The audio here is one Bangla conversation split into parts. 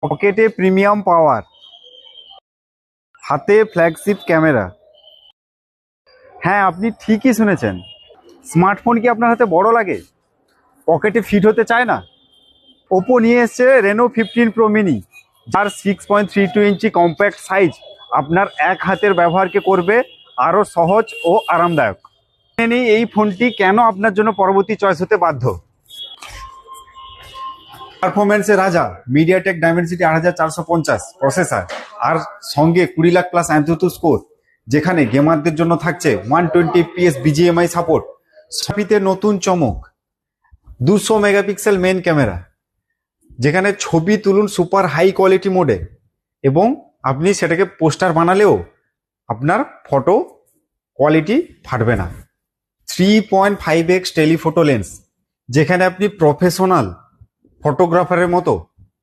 পকেটে প্রিমিয়াম পাওয়ার, হাতে ফ্ল্যাগশিপ ক্যামেরা। হ্যাঁ, আপনি ঠিকই শুনেছেন। স্মার্টফোন কি আপনার হাতে বড় লাগে, পকেটে ফিট হতে চায় না? ওপো নিয়ে এসছে রেনো 15 প্রো মিনি, যার 6.32 ইঞ্চি কম্প্যাক্ট সাইজ আপনার এক হাতের ব্যবহারকে করবে আরও সহজ ও আরামদায়ক। জেনে নিই এই ফোনটি কেন আপনার জন্য পরবর্তী চয়েস হতে বাধ্য। পারফরমেন্সের রাজা মিডিয়াটেক ডাইমেনসিটি 8450 প্রসেসর, আর সঙ্গে 20 লাখ প্লাস অ্যান্থুতু স্কোর, যেখানে গেমারদের জন্য থাকছে 120 FPS BGMI সাপোর্ট। ছবিতে নতুন চমক, 200 মেগাপিক্সেল মেন ক্যামেরা, যেখানে ছবি তুলুন সুপার হাই কোয়ালিটি মোডে, এবং আপনি সেটাকে পোস্টার বানালেও আপনার ফটো কোয়ালিটি ফাটবে না। 3.5x টেলিফোটো লেন্স, যেখানে আপনি প্রফেশনাল ফটোগ্রাফারের মতো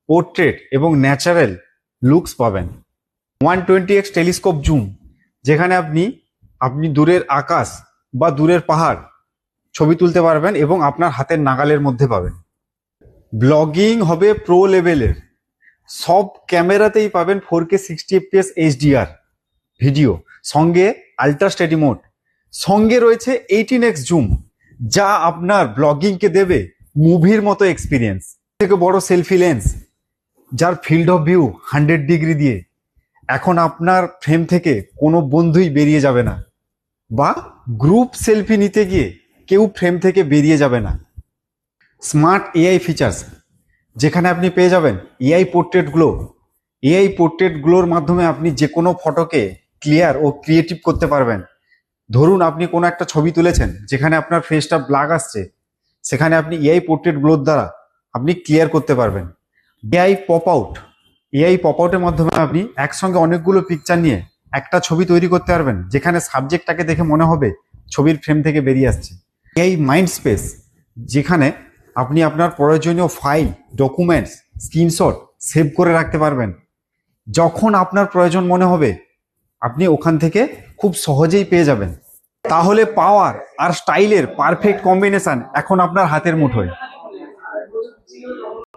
পোর্ট্রেট এবং ন্যাচারাল লুকস পাবেন। 120x টেলিস্কোপ জুম, যেখানে আপনি দূরের আকাশ বা দূরের পাহাড় ছবি তুলতে পারবেন এবং আপনার হাতের নাগালের মধ্যে পাবেন। ব্লগিং হবে প্রো লেভেলের, সব ক্যামেরাতেই পাবেন 4K 60 fps HDR ভিডিও, সঙ্গে আল্ট্রা স্টেডি মোড, সঙ্গে রয়েছে 18x জুম, যা আপনার ব্লগিংকে দেবে মুভির মতো এক্সপিরিয়েন্স। থেকে বড় সেলফি লেন্স, যার ফিল্ড অফ ভিউ 100 ডিগ্রি দিয়ে এখন আপনার ফ্রেম থেকে কোনো বন্ধুই বেরিয়ে যাবে না, বা গ্রুপ সেলফি নিতে গিয়ে কেউ ফ্রেম থেকে বেরিয়ে যাবে না। স্মার্ট এআই ফিচার্স, যেখানে আপনি পেয়ে যাবেন AI portrait glow. AI portrait গ্লোর মাধ্যমে আপনি যে কোনো ফটোকে ক্লিয়ার ও ক্রিয়েটিভ করতে পারবেন। ধরুন আপনি কোনো একটা ছবি তুলেছেন যেখানে আপনার ফেসটা ব্ল্যাক আসছে, সেখানে আপনি এআই পোর্ট্রেট গ্লোর দ্বারা আপনি ক্লিয়ার করতে পারবেন। AI pop out, AI pop আউটের মাধ্যমে আপনি একসঙ্গে অনেকগুলো পিকচার নিয়ে একটা ছবি তৈরি করতে পারবেন, যেখানে সাবজেক্টটাকে দেখে মনে হবে ছবির ফ্রেম থেকে বেরিয়ে আসছে। এআই মাইন্ড স্পেস, যেখানে আপনি আপনার প্রয়োজনীয় ফাইল, ডকুমেন্টস, স্ক্রিনশট সেভ করে রাখতে পারবেন। যখন আপনার প্রয়োজন মনে হবে আপনি ওখান থেকে খুব সহজেই পেয়ে যাবেন। তাহলে পাওয়ার আর স্টাইলের পারফেক্ট কম্বিনেশন এখন আপনার হাতের মুঠোয়।